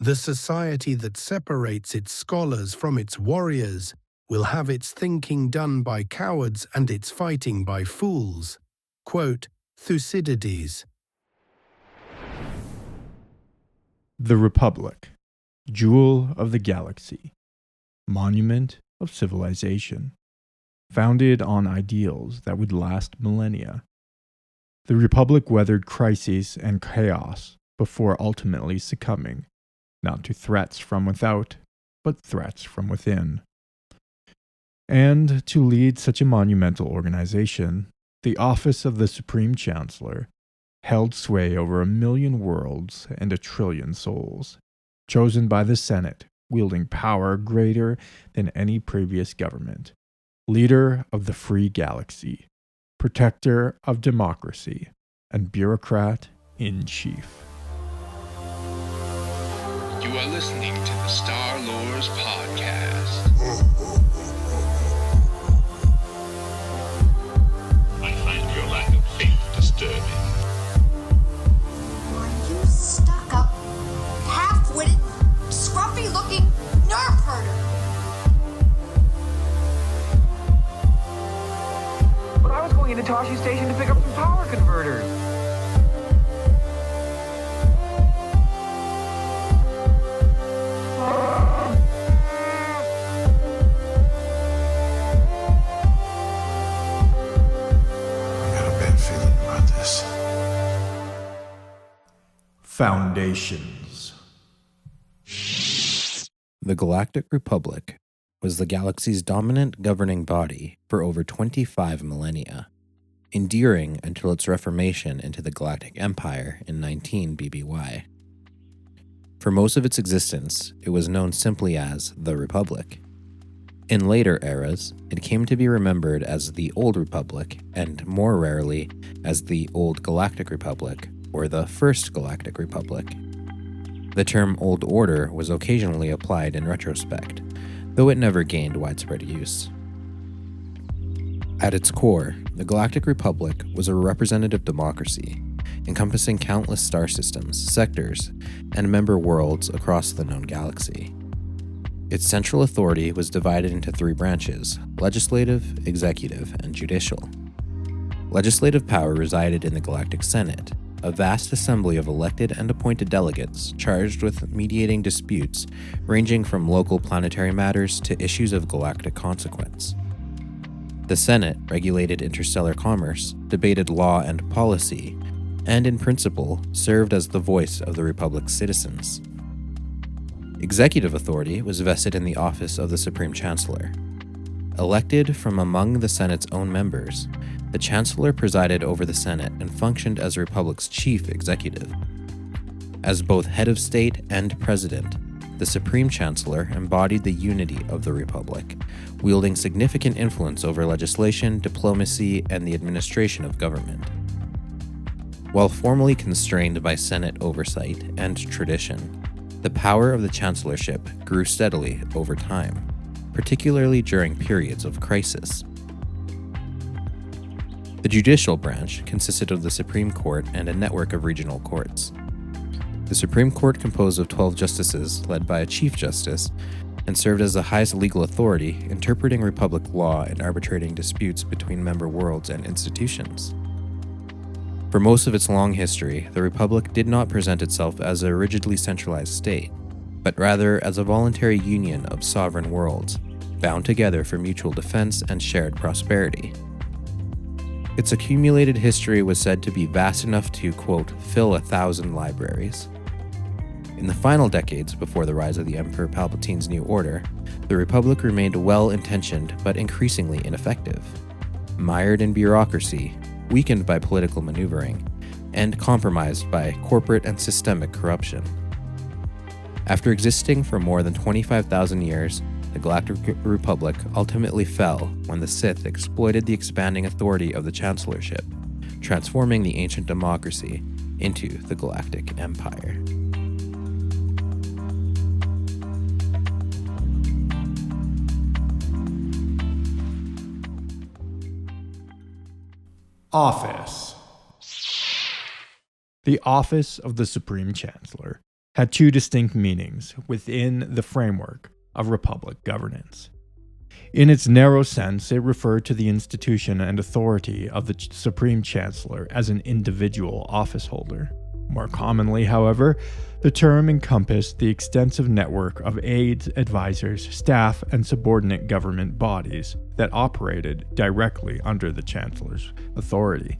The society that separates its scholars from its warriors will have its thinking done by cowards and its fighting by fools. Quote, Thucydides. The Republic, jewel of the galaxy, monument of civilization, founded on ideals that would last millennia. The Republic weathered crises and chaos before ultimately succumbing, not to threats from without, but threats from within. And to lead such a monumental organization, the office of the Supreme Chancellor held sway over 1 million worlds and 1 trillion souls, chosen by the Senate, wielding power greater than any previous government, leader of the free galaxy, protector of democracy, and bureaucrat in chief. You are listening to the Star Lords Podcast. I find your lack of faith disturbing. You stuck-up, half-witted, scruffy-looking nerf herder. But I was going into Toshi Station to pick up some power converters. I got a bad feeling about this. Foundations. The Galactic Republic was the galaxy's dominant governing body for over 25 millennia, enduring until its reformation into the Galactic Empire in 19 BBY. For most of its existence, it was known simply as the Republic. In later eras, it came to be remembered as the Old Republic, and more rarely as the Old Galactic Republic, or the First Galactic Republic. The term Old Order was occasionally applied in retrospect, though it never gained widespread use. At its core, the Galactic Republic was a representative democracy, encompassing countless star systems, sectors, and member worlds across the known galaxy. Its central authority was divided into 3 branches: legislative, executive, and judicial. Legislative power resided in the Galactic Senate, a vast assembly of elected and appointed delegates charged with mediating disputes ranging from local planetary matters to issues of galactic consequence. The Senate regulated interstellar commerce, debated law and policy, and in principle served as the voice of the Republic's citizens. Executive authority was vested in the office of the Supreme Chancellor. Elected from among the Senate's own members, the Chancellor presided over the Senate and functioned as the Republic's chief executive. As both head of state and president, the Supreme Chancellor embodied the unity of the Republic, wielding significant influence over legislation, diplomacy, and the administration of government. While formally constrained by Senate oversight and tradition, the power of the chancellorship grew steadily over time, particularly during periods of crisis. The judicial branch consisted of the Supreme Court and a network of regional courts. The Supreme Court composed of 12 justices led by a Chief Justice and served as the highest legal authority, interpreting Republic law and arbitrating disputes between member worlds and institutions. For most of its long history, the Republic did not present itself as a rigidly centralized state, but rather as a voluntary union of sovereign worlds, bound together for mutual defense and shared prosperity. Its accumulated history was said to be vast enough to, quote, fill 1,000 libraries. In the final decades before the rise of the Emperor Palpatine's New Order, the Republic remained well-intentioned but increasingly ineffective. Mired in bureaucracy, weakened by political maneuvering, and compromised by corporate and systemic corruption. After existing for more than 25,000 years, the Galactic Republic ultimately fell when the Sith exploited the expanding authority of the Chancellorship, transforming the ancient democracy into the Galactic Empire. Office. The office of the Supreme Chancellor had two distinct meanings within the framework of republic governance. In its narrow sense, it referred to the institution and authority of the Supreme Chancellor as an individual office holder. More commonly, however, the term encompassed the extensive network of aides, advisors, staff, and subordinate government bodies that operated directly under the Chancellor's authority.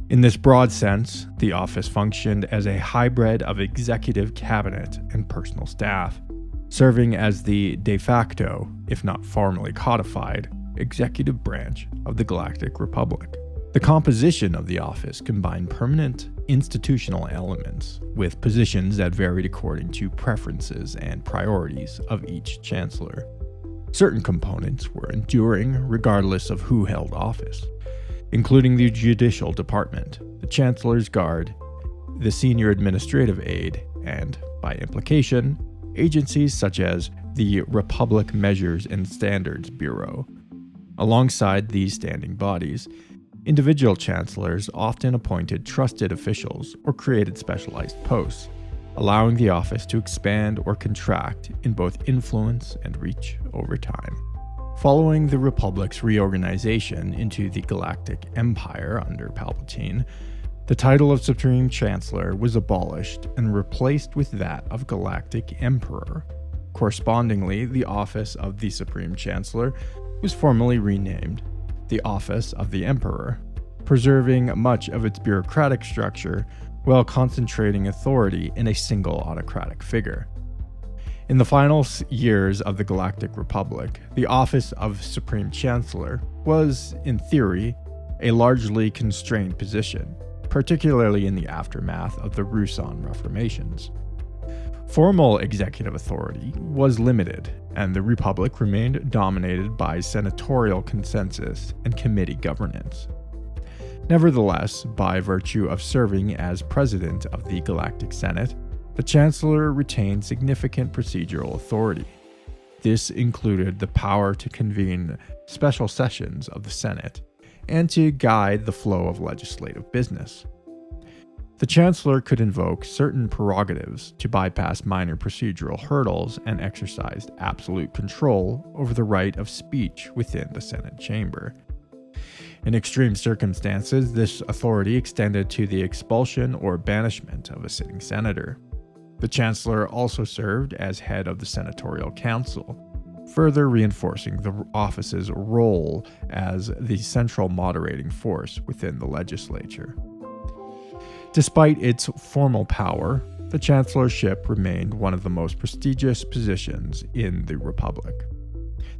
In this broad sense, the office functioned as a hybrid of executive cabinet and personal staff, serving as the de facto, if not formally codified, executive branch of the Galactic Republic. The composition of the office combined permanent institutional elements with positions that varied according to preferences and priorities of each chancellor. Certain components were enduring regardless of who held office, including the judicial department, the Chancellor's Guard, the senior administrative aide, and, by implication, agencies such as the Republic Measures and Standards Bureau. Alongside these standing bodies, individual chancellors often appointed trusted officials or created specialized posts, allowing the office to expand or contract in both influence and reach over time. Following the Republic's reorganization into the Galactic Empire under Palpatine, the title of Supreme Chancellor was abolished and replaced with that of Galactic Emperor. Correspondingly, the office of the Supreme Chancellor was formally renamed the Office of the Emperor, preserving much of its bureaucratic structure while concentrating authority in a single autocratic figure. In the final years of the Galactic Republic, the office of Supreme Chancellor was, in theory, a largely constrained position, particularly in the aftermath of the Ruusan reformations. Formal executive authority was limited, and the Republic remained dominated by senatorial consensus and committee governance. Nevertheless, by virtue of serving as president of the Galactic Senate, the Chancellor retained significant procedural authority. This included the power to convene special sessions of the Senate and to guide the flow of legislative business. The Chancellor could invoke certain prerogatives to bypass minor procedural hurdles and exercised absolute control over the right of speech within the Senate chamber. In extreme circumstances, this authority extended to the expulsion or banishment of a sitting senator. The Chancellor also served as head of the Senatorial Council, further reinforcing the office's role as the central moderating force within the legislature. Despite its formal power, the Chancellorship remained one of the most prestigious positions in the Republic.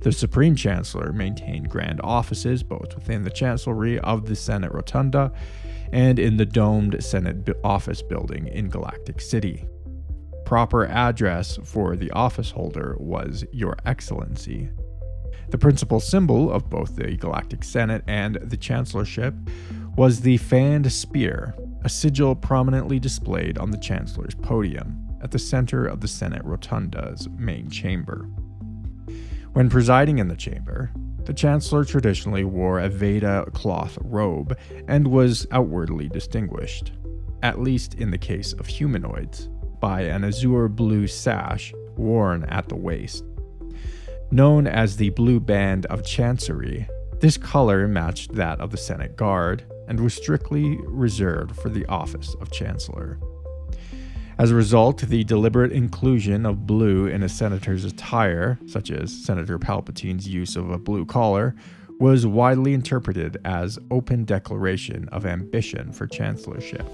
The Supreme Chancellor maintained grand offices both within the Chancellery of the Senate Rotunda and in the domed Senate office building in Galactic City. Proper address for the office holder was Your Excellency. The principal symbol of both the Galactic Senate and the Chancellorship was the fanned spear, a sigil prominently displayed on the Chancellor's podium at the center of the Senate Rotunda's main chamber. When presiding in the chamber, the Chancellor traditionally wore a Veda cloth robe and was outwardly distinguished, at least in the case of humanoids, by an azure blue sash worn at the waist. Known as the Blue Band of Chancery, this color matched that of the Senate Guard and was strictly reserved for the office of Chancellor. As a result, the deliberate inclusion of blue in a senator's attire, such as Senator Palpatine's use of a blue collar, was widely interpreted as open declaration of ambition for chancellorship.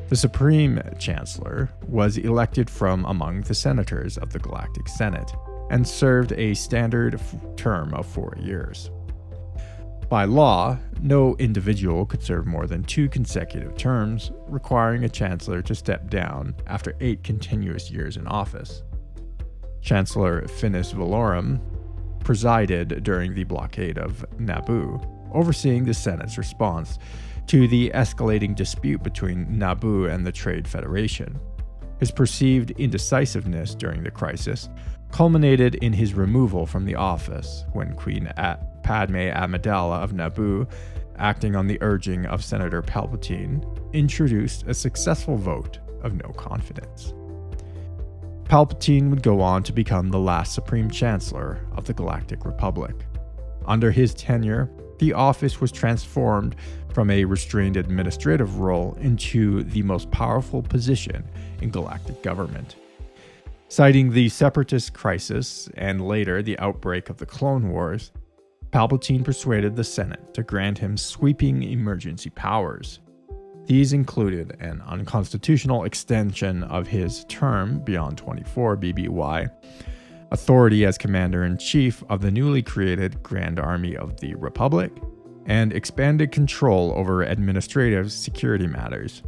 The Supreme Chancellor was elected from among the senators of the Galactic Senate and served a standard term of 4 years. By law, no individual could serve more than 2 consecutive terms, requiring a chancellor to step down after 8 continuous years in office. Chancellor Finis Valorum presided during the blockade of Naboo, overseeing the Senate's response to the escalating dispute between Naboo and the Trade Federation. His perceived indecisiveness during the crisis culminated in his removal from the office when Queen Padme Amidala of Naboo, acting on the urging of Senator Palpatine, introduced a successful vote of no confidence. Palpatine would go on to become the last Supreme Chancellor of the Galactic Republic. Under his tenure, the office was transformed from a restrained administrative role into the most powerful position in galactic government. Citing the Separatist crisis and later the outbreak of the Clone Wars, Palpatine persuaded the Senate to grant him sweeping emergency powers. These included an unconstitutional extension of his term beyond 24 BBY, authority as Commander-in-Chief of the newly created Grand Army of the Republic, and expanded control over administrative security matters.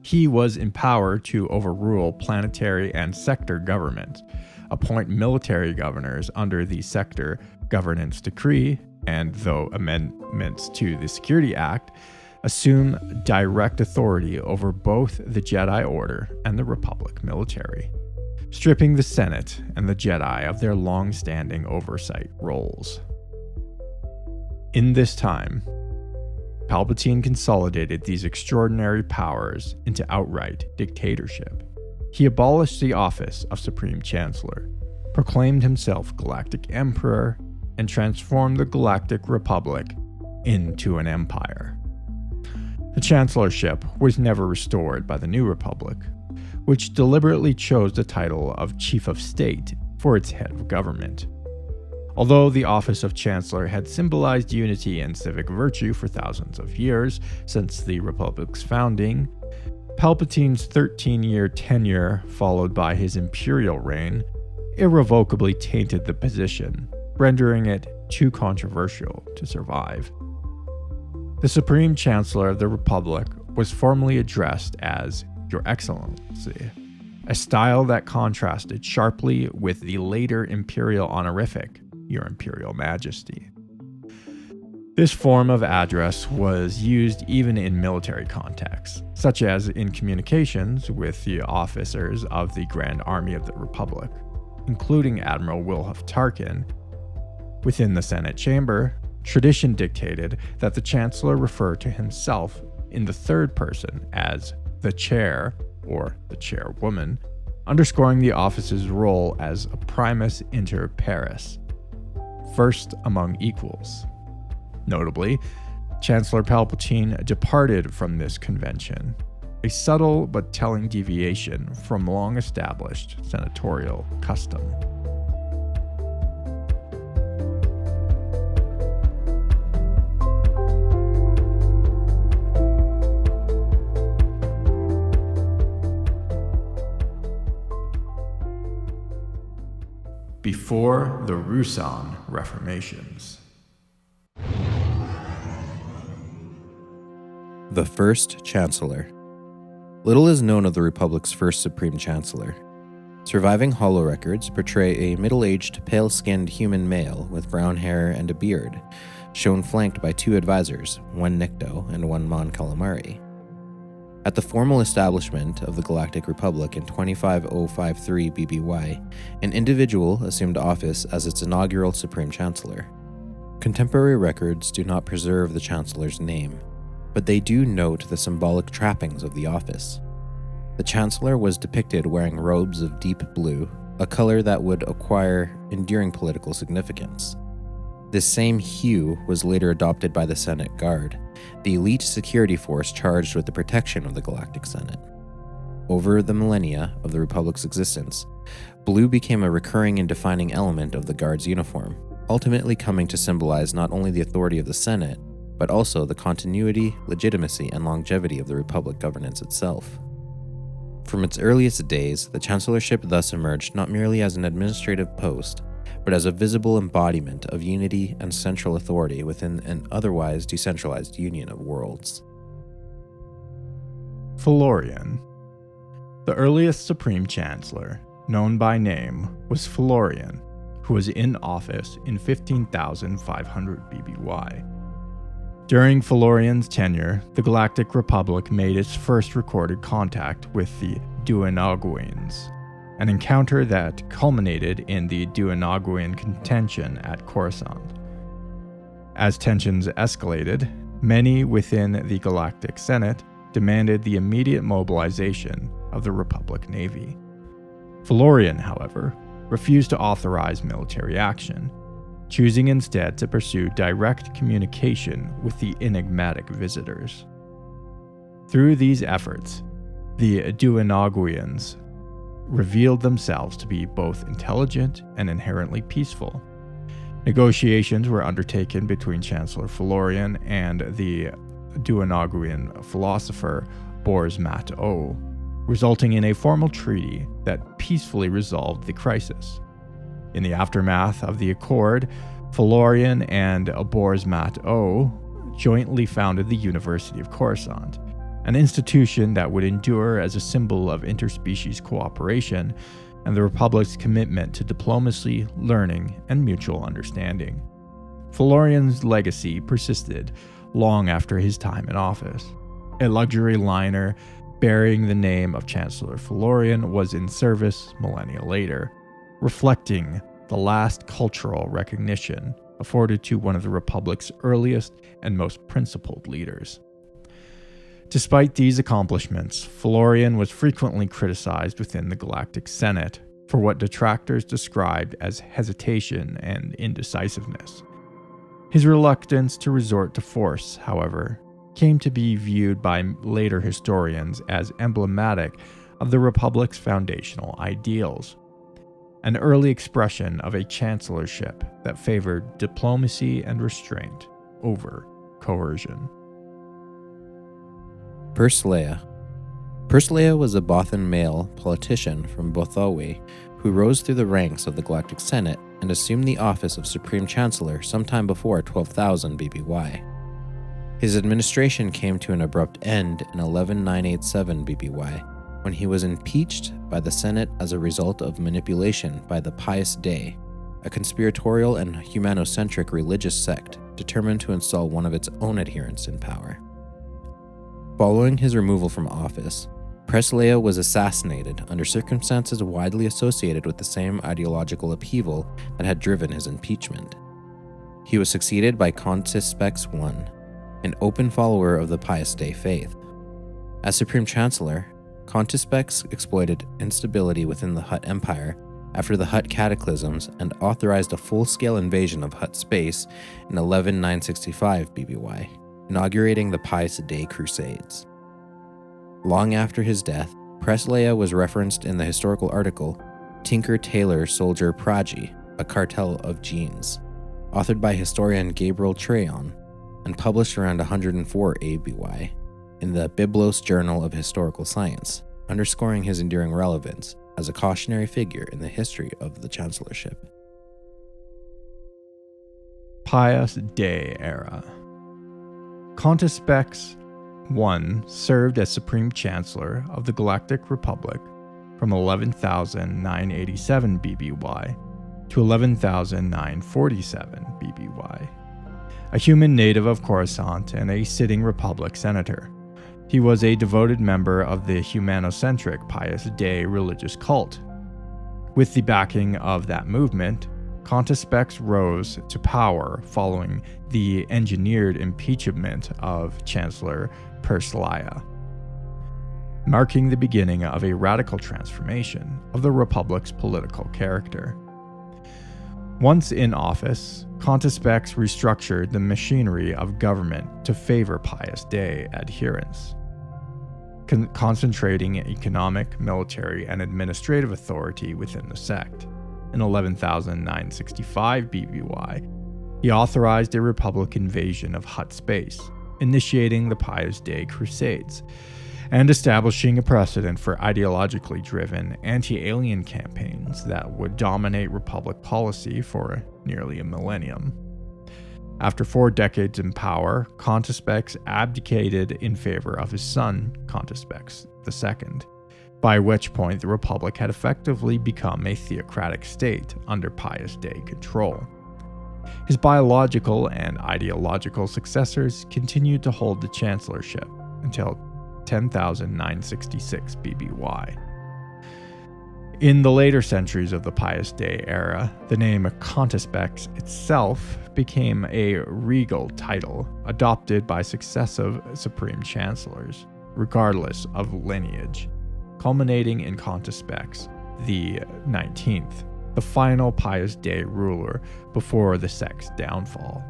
He was empowered to overrule planetary and sector governments, appoint military governors under the Sector Governance Decree, and, though amendments to the Security Act, assume direct authority over both the Jedi Order and the Republic military, stripping the Senate and the Jedi of their long-standing oversight roles. In this time, Palpatine consolidated these extraordinary powers into outright dictatorship. He abolished the office of Supreme Chancellor, proclaimed himself Galactic Emperor, and transformed the Galactic Republic into an empire. The Chancellorship was never restored by the New Republic, which deliberately chose the title of Chief of State for its head of government. Although the office of Chancellor had symbolized unity and civic virtue for thousands of years since the Republic's founding, Palpatine's 13-year tenure, followed by his imperial reign, irrevocably tainted the position, rendering it too controversial to survive. The Supreme Chancellor of the Republic was formally addressed as Your Excellency, a style that contrasted sharply with the later imperial honorific, Your Imperial Majesty. This form of address was used even in military contexts, such as in communications with the officers of the Grand Army of the Republic, including Admiral Wilhuff Tarkin. Within the Senate chamber, tradition dictated that the Chancellor refer to himself in the third person as the Chair or the Chairwoman, underscoring the office's role as a primus inter pares, first among equals. Notably, Chancellor Palpatine departed from this convention, a subtle but telling deviation from long-established senatorial custom. Before the Rusan Reformations. The First Chancellor. Little is known of the Republic's first Supreme Chancellor. Surviving holorecords portray a middle-aged, pale-skinned human male with brown hair and a beard, shown flanked by two advisors, one Nikto and one Mon Calamari. At the formal establishment of the Galactic Republic in 25053 BBY, an individual assumed office as its inaugural Supreme Chancellor. Contemporary records do not preserve the Chancellor's name, but they do note the symbolic trappings of the office. The Chancellor was depicted wearing robes of deep blue, a color that would acquire enduring political significance. This same hue was later adopted by the Senate Guard, the elite security force charged with the protection of the Galactic Senate. Over the millennia of the Republic's existence, blue became a recurring and defining element of the Guard's uniform, ultimately coming to symbolize not only the authority of the Senate, but also the continuity, legitimacy, and longevity of the Republic governance itself. From its earliest days, the Chancellorship thus emerged not merely as an administrative post, but as a visible embodiment of unity and central authority within an otherwise decentralized union of worlds. Felorian. The earliest Supreme Chancellor, known by name, was Felorian, who was in office in 15,500 BBY. During Felorian's tenure, the Galactic Republic made its first recorded contact with the Duinaguians, an encounter that culminated in the Duinaguian contention at Coruscant. As tensions escalated, many within the Galactic Senate demanded the immediate mobilization of the Republic Navy. Florian, however, refused to authorize military action, choosing instead to pursue direct communication with the enigmatic visitors. Through these efforts, the Duonaguians revealed themselves to be both intelligent and inherently peaceful. Negotiations were undertaken between Chancellor Florian and the Duonaguian philosopher Bors Mat-O, resulting in a formal treaty that peacefully resolved the crisis. In the aftermath of the accord, Florian and Bors Mat-O jointly founded the University of Coruscant, an institution that would endure as a symbol of interspecies cooperation and the Republic's commitment to diplomacy, learning, and mutual understanding. Florian's legacy persisted long after his time in office. A luxury liner bearing the name of Chancellor Florian was in service millennia later, reflecting the last cultural recognition afforded to one of the Republic's earliest and most principled leaders. Despite these accomplishments, Florian was frequently criticized within the Galactic Senate for what detractors described as hesitation and indecisiveness. His reluctance to resort to force, however, came to be viewed by later historians as emblematic of the Republic's foundational ideals, an early expression of a chancellorship that favored diplomacy and restraint over coercion. Persleia. Persleia was a Bothan male politician from Bothawi who rose through the ranks of the Galactic Senate and assumed the office of Supreme Chancellor sometime before 12,000 BBY. His administration came to an abrupt end in 11987 BBY when he was impeached by the Senate as a result of manipulation by the Pius Dei, a conspiratorial and humanocentric religious sect determined to install one of its own adherents in power. Following his removal from office, Persleia was assassinated under circumstances widely associated with the same ideological upheaval that had driven his impeachment. He was succeeded by Contispex I, an open follower of the Pius Dei faith. As Supreme Chancellor, Contispex exploited instability within the Hutt Empire after the Hutt cataclysms and authorized a full-scale invasion of Hutt space in 11965 BBY, inaugurating the Pius Dei Crusades. Long after his death, Persleia was referenced in the historical article Tinker Tailor Soldier Pragi, a Cartel of Genes, authored by historian Gabriel Trayon and published around 104 ABY in the Biblos Journal of Historical Science, underscoring his enduring relevance as a cautionary figure in the history of the chancellorship. Pius Dei era. Contispex I served as Supreme Chancellor of the Galactic Republic from 11,987 BBY to 11,947 BBY. A human native of Coruscant and a sitting Republic senator, he was a devoted member of the humanocentric Pius Dei religious cult. With the backing of that movement, Contispex rose to power following the engineered impeachment of Chancellor Persleia, marking the beginning of a radical transformation of the Republic's political character. Once in office, Contispex restructured the machinery of government to favor Pius Dei adherents, concentrating economic, military, and administrative authority within the sect. In 11,965 BBY, he authorized a Republic invasion of Hutt space, initiating the Pius Dei Crusades, and establishing a precedent for ideologically driven anti-alien campaigns that would dominate Republic policy for nearly a millennium. After 4 decades in power, Contispex abdicated in favor of his son, Contispex II, by which point the Republic had effectively become a theocratic state under Pius Dei control. His biological and ideological successors continued to hold the chancellorship until 10,966 BBY. In the later centuries of the Pius Dei era, the name Contispex itself became a regal title adopted by successive Supreme Chancellors. regardless of lineage, culminating in Contespex the 19th, the final Pius Dei ruler before the sect's downfall.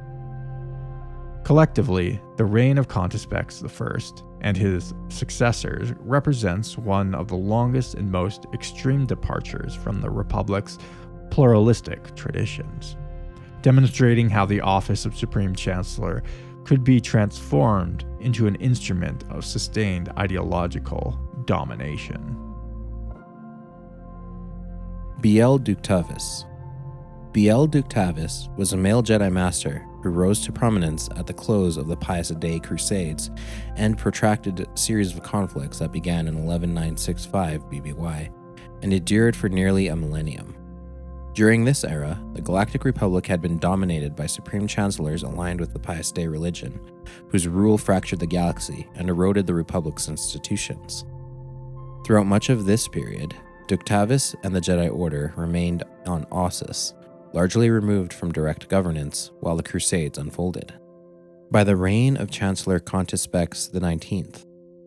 Collectively, the reign of Contespex I and his successors represents one of the longest and most extreme departures from the Republic's pluralistic traditions, demonstrating how the office of Supreme Chancellor could be transformed into an instrument of sustained ideological domination. Biel Ductavis. Biel Ductavis was a male Jedi Master who rose to prominence at the close of the Pius Dei Crusades and protracted series of conflicts that began in 11965 BBY and endured for nearly a millennium. During this era, the Galactic Republic had been dominated by Supreme Chancellors aligned with the Pius Dei religion, whose rule fractured the galaxy and eroded the Republic's institutions. Throughout much of this period, Ductavis and the Jedi Order remained on Ossus, largely removed from direct governance while the Crusades unfolded. By the reign of Chancellor Contespex XIX,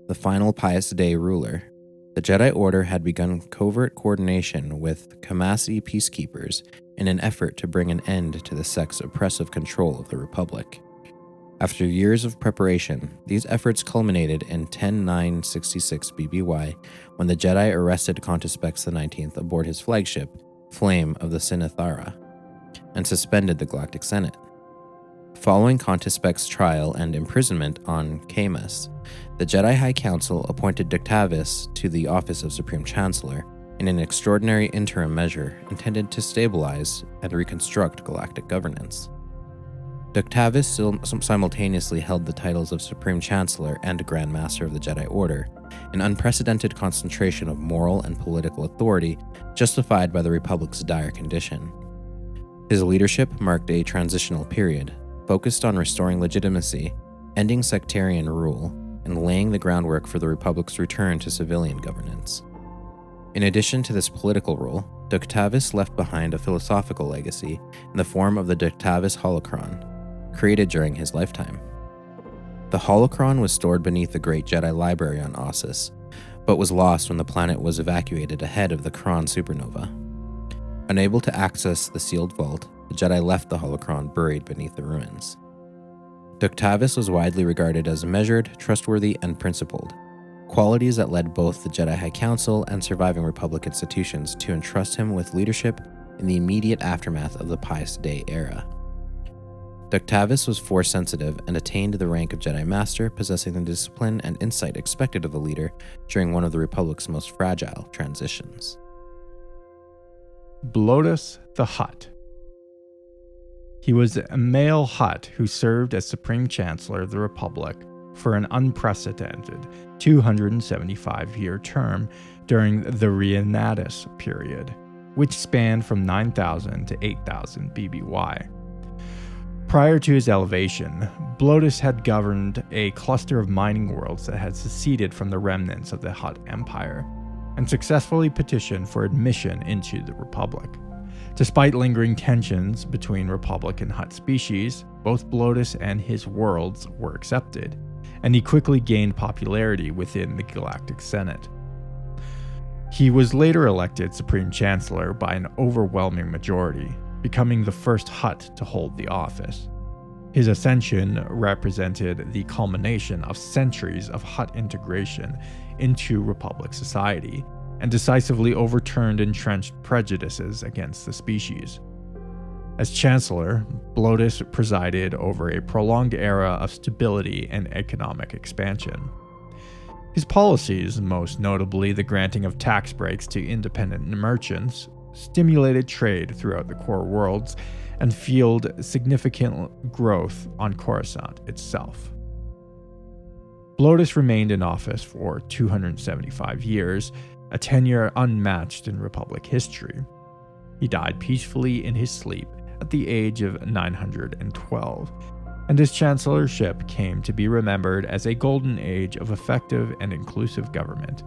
the final Pius Dei ruler, the Jedi Order had begun covert coordination with Kamasi peacekeepers in an effort to bring an end to the sect's oppressive control of the Republic. After years of preparation, these efforts culminated in 10966 BBY when the Jedi arrested Contespex XIX aboard his flagship, Flame of the Sinithara, and suspended the Galactic Senate. Following Contespex's trial and imprisonment on Camus, the Jedi High Council appointed Ductavis to the office of Supreme Chancellor in an extraordinary interim measure intended to stabilize and reconstruct galactic governance. Ductavis simultaneously held the titles of Supreme Chancellor and Grand Master of the Jedi Order, an unprecedented concentration of moral and political authority justified by the Republic's dire condition. His leadership marked a transitional period, focused on restoring legitimacy, ending sectarian rule, and laying the groundwork for the Republic's return to civilian governance. In addition to this political role, Ductavis left behind a philosophical legacy in the form of the Ductavis Holocron, created during his lifetime. The Holocron was stored beneath the Great Jedi Library on Ossus, but was lost when the planet was evacuated ahead of the Kron supernova. Unable to access the sealed vault, the Jedi left the Holocron buried beneath the ruins. Ductavis was widely regarded as measured, trustworthy, and principled, qualities that led both the Jedi High Council and surviving Republic institutions to entrust him with leadership in the immediate aftermath of the Pius Dei era. Ductavis was Force-sensitive and attained the rank of Jedi Master, possessing the discipline and insight expected of a leader during one of the Republic's most fragile transitions. Blotus the Hutt. He was a male Hutt who served as Supreme Chancellor of the Republic for an unprecedented 275-year term during the Reinatus period, which spanned from 9000 to 8000 BBY. Prior to his elevation, Blotus had governed a cluster of mining worlds that had seceded from the remnants of the Hutt Empire, and successfully petitioned for admission into the Republic. Despite lingering tensions between Republic and Hutt species, both Blotus and his worlds were accepted, and he quickly gained popularity within the Galactic Senate. He was later elected Supreme Chancellor by an overwhelming majority, becoming the first Hutt to hold the office. His ascension represented the culmination of centuries of Hutt integration into Republic society, and decisively overturned entrenched prejudices against the species. As Chancellor, Blotus presided over a prolonged era of stability and economic expansion. His policies, most notably the granting of tax breaks to independent merchants, stimulated trade throughout the core worlds and fueled significant growth on Coruscant itself. Blotus remained in office for 275 years, a tenure unmatched in Republic history. He died peacefully in his sleep at the age of 912, and his chancellorship came to be remembered as a golden age of effective and inclusive government.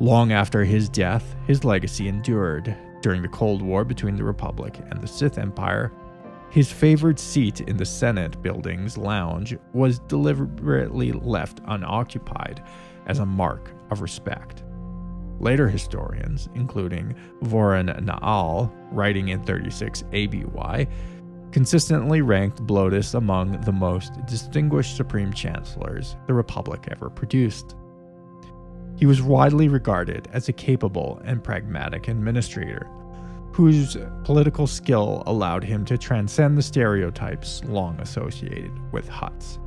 Long after his death, his legacy endured. During the Cold War between the Republic and the Sith Empire, His favored seat in the Senate building's lounge was deliberately left unoccupied as a mark of respect. Later historians, including Voron Naal, writing in 36 ABY, consistently ranked Blotus among the most distinguished Supreme Chancellors the Republic ever produced. He was widely regarded as a capable and pragmatic administrator, whose political skill allowed him to transcend the stereotypes long associated with Huts.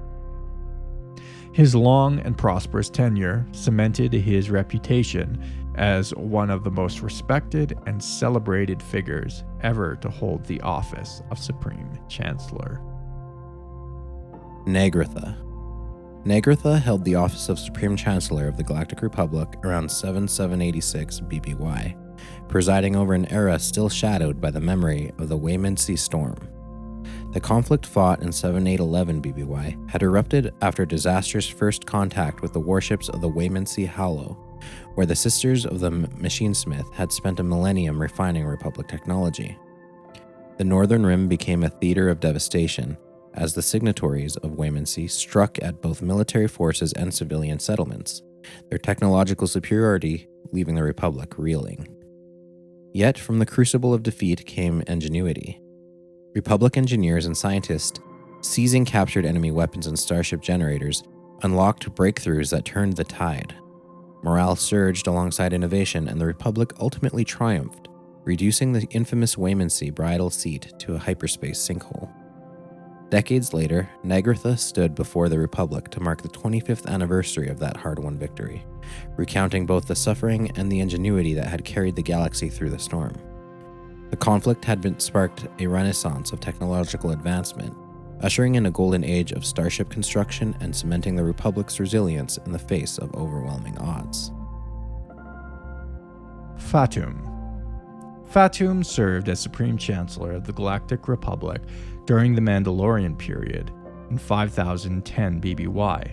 His long and prosperous tenure cemented his reputation as one of the most respected and celebrated figures ever to hold the office of Supreme Chancellor. Negritha. Negritha held the office of Supreme Chancellor of the Galactic Republic around 7786 BBY, presiding over an era still shadowed by the memory of the Waymancy Storm. The conflict fought in 7811 BBY had erupted after disastrous first contact with the warships of the Waymancy Hollow, where the Sisters of the Machinesmith had spent a millennium refining Republic technology. The Northern Rim became a theater of devastation, as the signatories of Waymancy struck at both military forces and civilian settlements, their technological superiority leaving the Republic reeling. Yet from the crucible of defeat came ingenuity. Republic engineers and scientists, seizing captured enemy weapons and starship generators, unlocked breakthroughs that turned the tide. Morale surged alongside innovation, and the Republic ultimately triumphed, reducing the infamous Waymancy bridal seat to a hyperspace sinkhole. Decades later, Negritha stood before the Republic to mark the 25th anniversary of that hard-won victory, recounting both the suffering and the ingenuity that had carried the galaxy through the storm. The conflict had sparked a renaissance of technological advancement, ushering in a golden age of starship construction and cementing the Republic's resilience in the face of overwhelming odds. Fatum. Fatum served as Supreme Chancellor of the Galactic Republic during the Mandalorian period in 5010 BBY.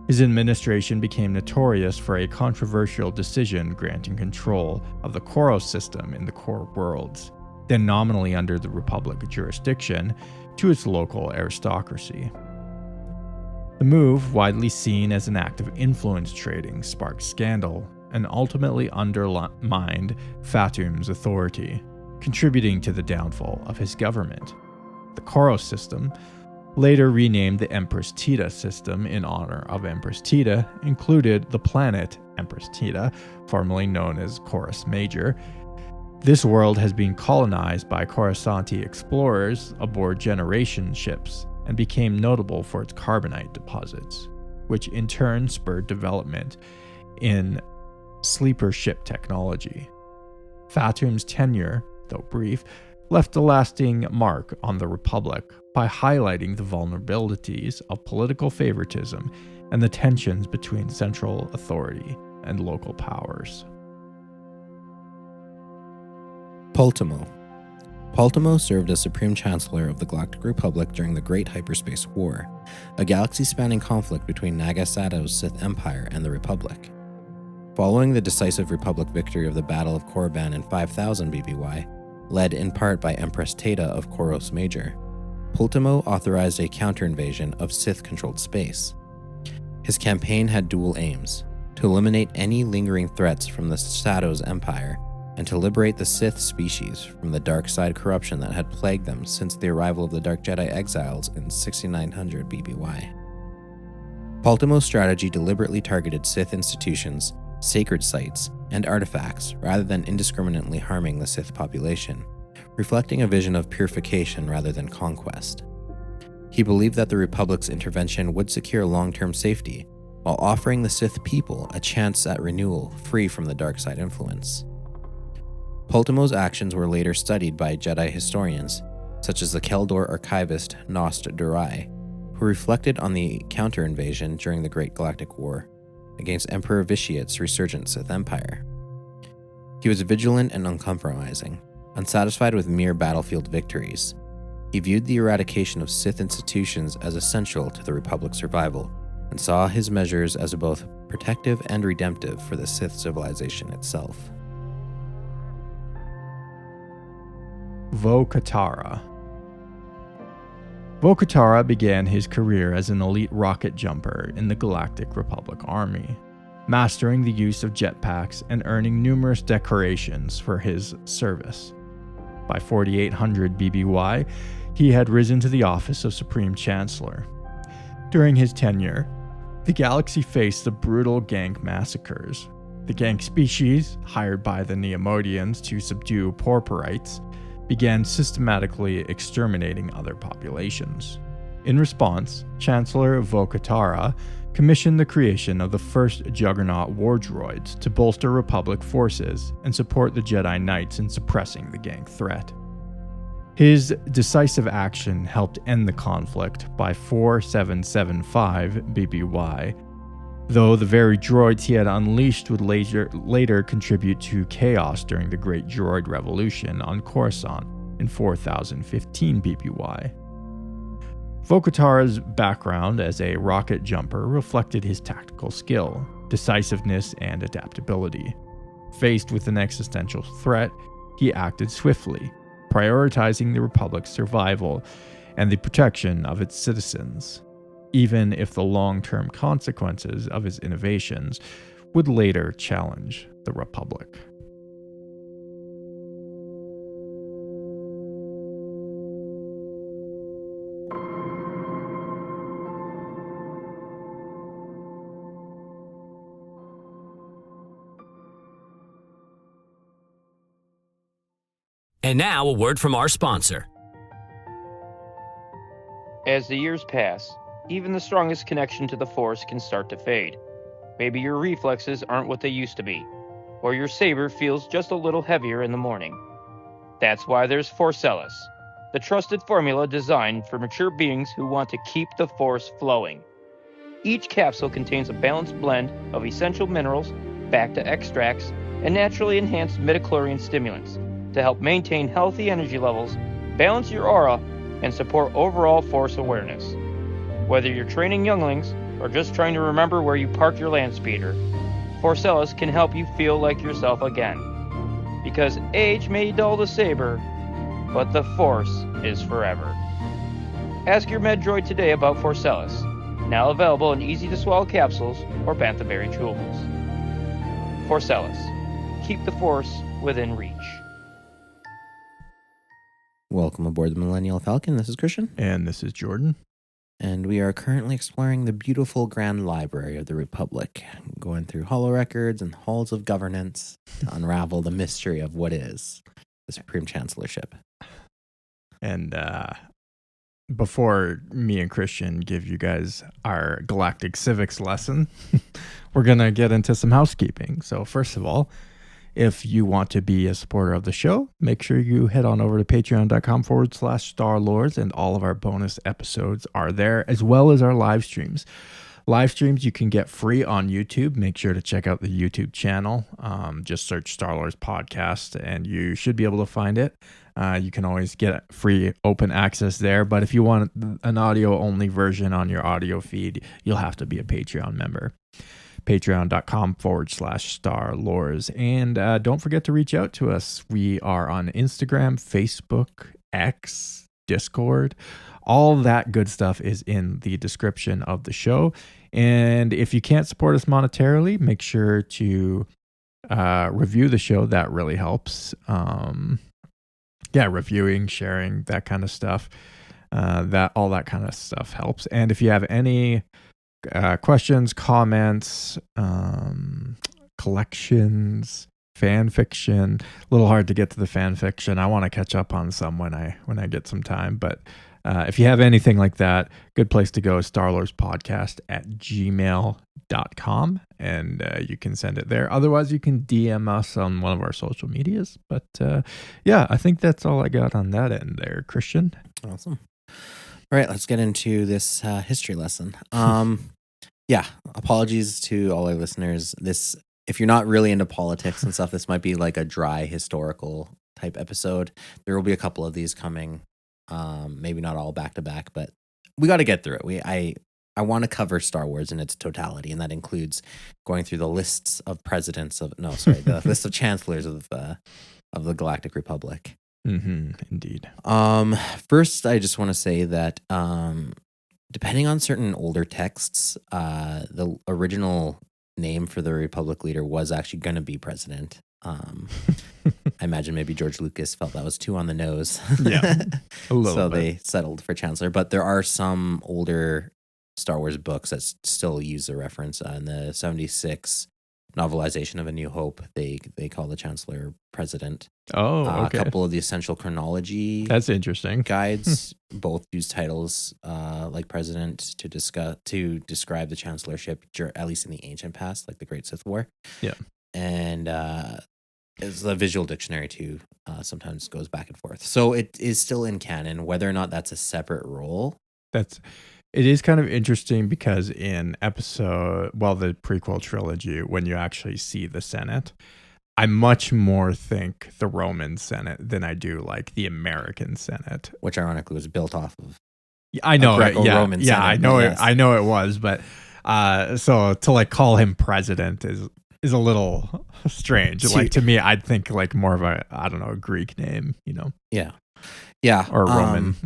His administration became notorious for a controversial decision granting control of the Koros system in the core worlds, then nominally under the Republic jurisdiction, to its local aristocracy. The move, widely seen as an act of influence trading, sparked scandal and ultimately undermined Fatum's authority, contributing to the downfall of his government. The Koros system, later renamed the Empress Teta system in honor of Empress Teta, included the planet Empress Teta, formerly known as Chorus Major. This world has been colonized by Coruscanti explorers aboard generation ships and became notable for its carbonite deposits, which in turn spurred development in sleeper ship technology. Fatum's tenure, though brief, left a lasting mark on the Republic by highlighting the vulnerabilities of political favoritism and the tensions between central authority and local powers. Pultimo. Pultimo served as Supreme Chancellor of the Galactic Republic during the Great Hyperspace War, a galaxy-spanning conflict between Naga Sato's Sith Empire and the Republic. Following the decisive Republic victory of the Battle of Korriban in 5000 BBY, led in part by Empress Teta of Koros Major, Pultimo authorized a counter-invasion of Sith-controlled space. His campaign had dual aims: to eliminate any lingering threats from the Sato's empire, and to liberate the Sith species from the dark side corruption that had plagued them since the arrival of the Dark Jedi exiles in 6900 BBY. Pultimo's strategy deliberately targeted Sith institutions, sacred sites, and artifacts rather than indiscriminately harming the Sith population, reflecting a vision of purification rather than conquest. He believed that the Republic's intervention would secure long-term safety, while offering the Sith people a chance at renewal free from the dark side influence. Pultimo's actions were later studied by Jedi historians, such as the Keldor archivist Nost Durai, who reflected on the counter-invasion during the Great Galactic War against Emperor Vitiate's resurgent Sith Empire. He was vigilant and uncompromising, unsatisfied with mere battlefield victories. He viewed the eradication of Sith institutions as essential to the Republic's survival, and saw his measures as both protective and redemptive for the Sith civilization itself. Vo Katara. Volkatara began his career as an elite rocket jumper in the Galactic Republic Army, mastering the use of jetpacks and earning numerous decorations for his service. By 4800 BBY, he had risen to the office of Supreme Chancellor. During his tenure, the galaxy faced the brutal Gank massacres. The Gank species, hired by the Neomodians to subdue Porporites, began systematically exterminating other populations. In response, Chancellor Volkatara commissioned the creation of the first Juggernaut war droids to bolster Republic forces and support the Jedi Knights in suppressing the Gank threat. His decisive action helped end the conflict by 4775 BBY, though the very droids he had unleashed would later contribute to chaos during the Great Droid Revolution on Coruscant in 4015 BBY. Volkatara's background as a rocket jumper reflected his tactical skill, decisiveness, and adaptability. Faced with an existential threat, he acted swiftly, prioritizing the Republic's survival and the protection of its citizens, even if the long-term consequences of his innovations would later challenge the Republic. And now, a word from our sponsor. As the years pass, even the strongest connection to the Force can start to fade. Maybe your reflexes aren't what they used to be, or your saber feels just a little heavier in the morning. That's why there's Forcellus, the trusted formula designed for mature beings who want to keep the Force flowing. Each capsule contains a balanced blend of essential minerals, bacta extracts, and naturally enhanced midichlorian stimulants to help maintain healthy energy levels, balance your aura, and support overall Force awareness. Whether you're training younglings or just trying to remember where you parked your land speeder, Forcellus can help you feel like yourself again. Because age may dull the saber, but the Force is forever. Ask your med droid today about Forcellus, now available in easy-to-swallow capsules or bantha berry chewables. Forcellus. Keep the Force within reach. Welcome aboard the Millennial Falcon. This is Christian. And this is Jordan. And we are currently exploring the beautiful Grand Library of the Republic, going through holorecords and halls of governance to unravel the mystery of what is the Supreme Chancellorship. And before me and Christian give you guys our galactic civics lesson, we're going to get into some housekeeping. So first of all, if you want to be a supporter of the show, make sure you head on over to patreon.com/StarLords, and all of our bonus episodes are there, as well as our live streams. Live streams you can get free on YouTube. Make sure to check out the YouTube channel. Just search Star Lords Podcast, and you should be able to find it. You can always get free open access there, but if you want an audio-only version on your audio feed, you'll have to be a Patreon member. Patreon.com/StarLords. And don't forget to reach out to us. We are on Instagram, Facebook, X, Discord. All that good stuff is in the description of the show. And if you can't support us monetarily, make sure to review the show. That really helps. Reviewing, sharing, that kind of stuff. All that kind of stuff helps. And if you have any questions, comments, collections, fan fiction. A little hard to get to the fan fiction. I want to catch up on some when I get some time. But if you have anything like that, good place to go is starlordspodcast@gmail.com, and you can send it there. Otherwise, you can DM us on one of our social medias. But I think that's all I got on that end there, Christian. Awesome. All right, let's get into this history lesson. Apologies to all our listeners. If you're not really into politics and stuff, this might be like a dry historical type episode. There will be a couple of these coming, maybe not all back to back, but we got to get through it. I want to cover Star Wars in its totality, and that includes going through the lists of the list of chancellors of the Galactic Republic. Indeed. First, I just want to say that depending on certain older texts, the original name for the Republic leader was actually going to be president. I imagine maybe George Lucas felt that was too on the nose. Yeah, a little so bit. they settled for Chancellor. But there are some older Star Wars books that still use the reference. In the 76 novelization of A New Hope, they call the Chancellor president. Oh, okay. A couple of the essential chronology That's interesting. guides both use titles like president to describe the chancellorship, at least in the ancient past, like the Great Sith War. Yeah. And it's the visual dictionary too. Sometimes goes back and forth. So it is still in canon. Whether or not that's a separate role, It is kind of interesting because in the prequel trilogy, when you actually see the Senate, I much more think the Roman Senate than I do like the American Senate, which ironically was built off of. I know, Greco-Roman yeah, Senate, I know yes. it. I know it was, but so to like call him president is a little strange. Like to me, I'd think like more of a Greek name, Yeah, or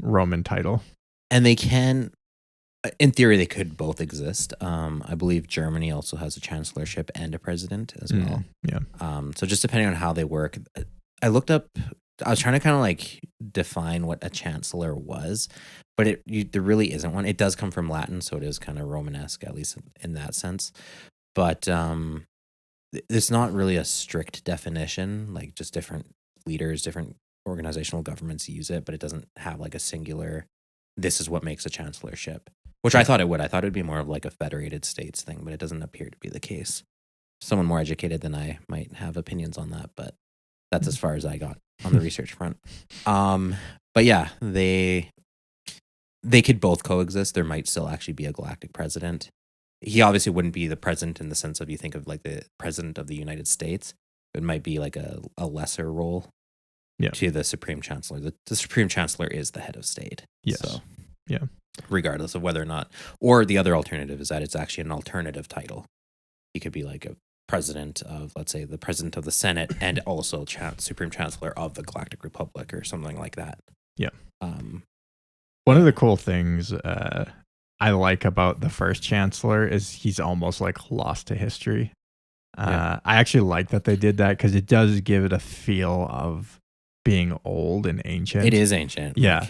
Roman title. And they can. In theory, they could both exist. I believe Germany also has a chancellorship and a president as well. Yeah. So just depending on how they work, I looked up. I was trying to kind of like define what a chancellor was, but there really isn't one. It does come from Latin, so it is kind of Romanesque, at least in that sense. But it's not really a strict definition. Like just different leaders, different organizational governments use it, but it doesn't have like a singular. This is what makes a chancellorship. Which I thought it would. I thought it would be more of like a federated states thing, but it doesn't appear to be the case. Someone more educated than I might have opinions on that, but that's as far as I got on the research front. But yeah, they could both coexist. There might still actually be a galactic president. He obviously wouldn't be the president in the sense of you think of like the president of the United States. It might be like a lesser role to the Supreme Chancellor. The Supreme Chancellor is the head of state. Yes. So, yeah. Regardless of whether or not, or the other alternative is that it's actually an alternative title. He could be like a president of, let's say, the president of the Senate and also Supreme Chancellor of the Galactic Republic or something like that. Yeah. One of the cool things I like about the first Chancellor is he's almost like lost to history. I actually like that they did that because it does give it a feel of being old and ancient. It is ancient. Yeah.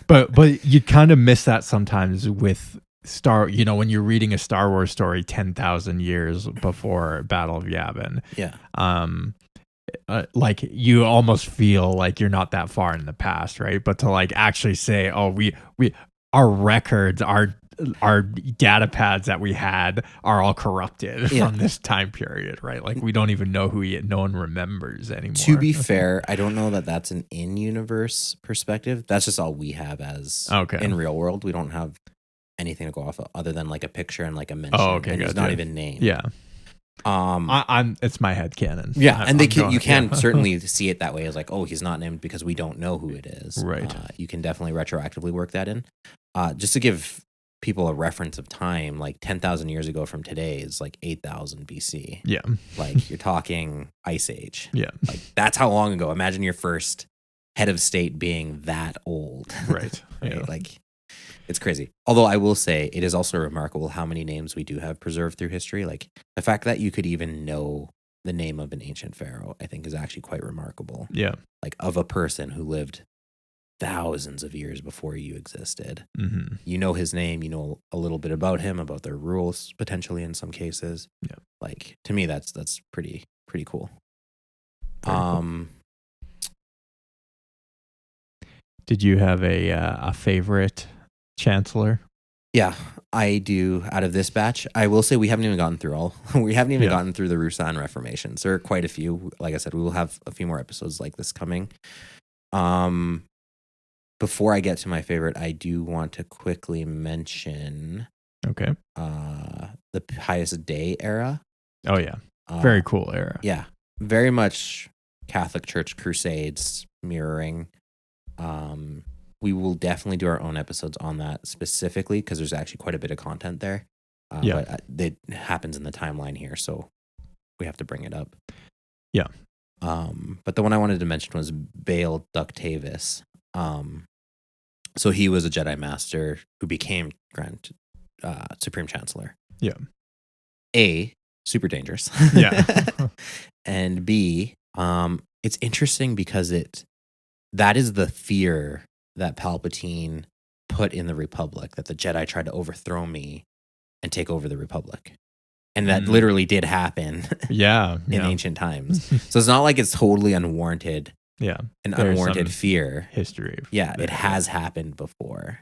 but you kind of miss that sometimes with when you're reading a Star Wars story 10,000 years before Battle of Yavin. Yeah. Like you almost feel like you're not that far in the past, right? But to like actually say, oh, we our records, our data pads that we had are all corrupted from this time period, right? Like we don't even know no one remembers anymore. To be fair, I don't know that that's an in-universe perspective. That's just all we have as in real world. We don't have anything to go off of other than like a picture and like a mention. Oh, okay, and it's not even named. Yeah. It's my headcanon. Yeah, and you can certainly see it that way as like, oh, he's not named because we don't know who it is. Right. You can definitely retroactively work that in. Just to give people a reference of time, like 10,000 years ago from today is like 8,000 BC. Yeah. Like you're talking Ice Age. Yeah. Like that's how long ago. Imagine your first head of state being that old. Right. Right? Yeah. Like it's crazy. Although I will say it is also remarkable how many names we do have preserved through history. Like the fact that you could even know the name of an ancient pharaoh, I think is actually quite remarkable. Yeah. Like of a person who lived thousands of years before you existed. Mm-hmm. You know his name, you know a little bit about him, about their rules potentially in some cases. Yeah. Like to me that's pretty cool. Cool. Did you have a favorite chancellor? Yeah, I do. Out of this batch, I will say we haven't even gotten through all. We haven't even gotten through the Rusan reformations. There are quite a few. Like I said, we will have a few more episodes like this coming. Before I get to my favorite, I do want to quickly mention the Pius Day era. Oh yeah, very cool era. Yeah, very much Catholic Church Crusades mirroring. We will definitely do our own episodes on that specifically because there's actually quite a bit of content there. But it happens in the timeline here, so we have to bring it up. Yeah. But the one I wanted to mention was Bail Ductavis. So he was a Jedi Master who became Supreme Chancellor. Yeah. A, super dangerous. Yeah. And B, it's interesting because that is the fear that Palpatine put in the Republic, that the Jedi tried to overthrow me and take over the Republic. And that literally did happen in ancient times. So it's not like it's totally unwarranted. Yeah. An unwarranted fear. History. Yeah, it has happened before.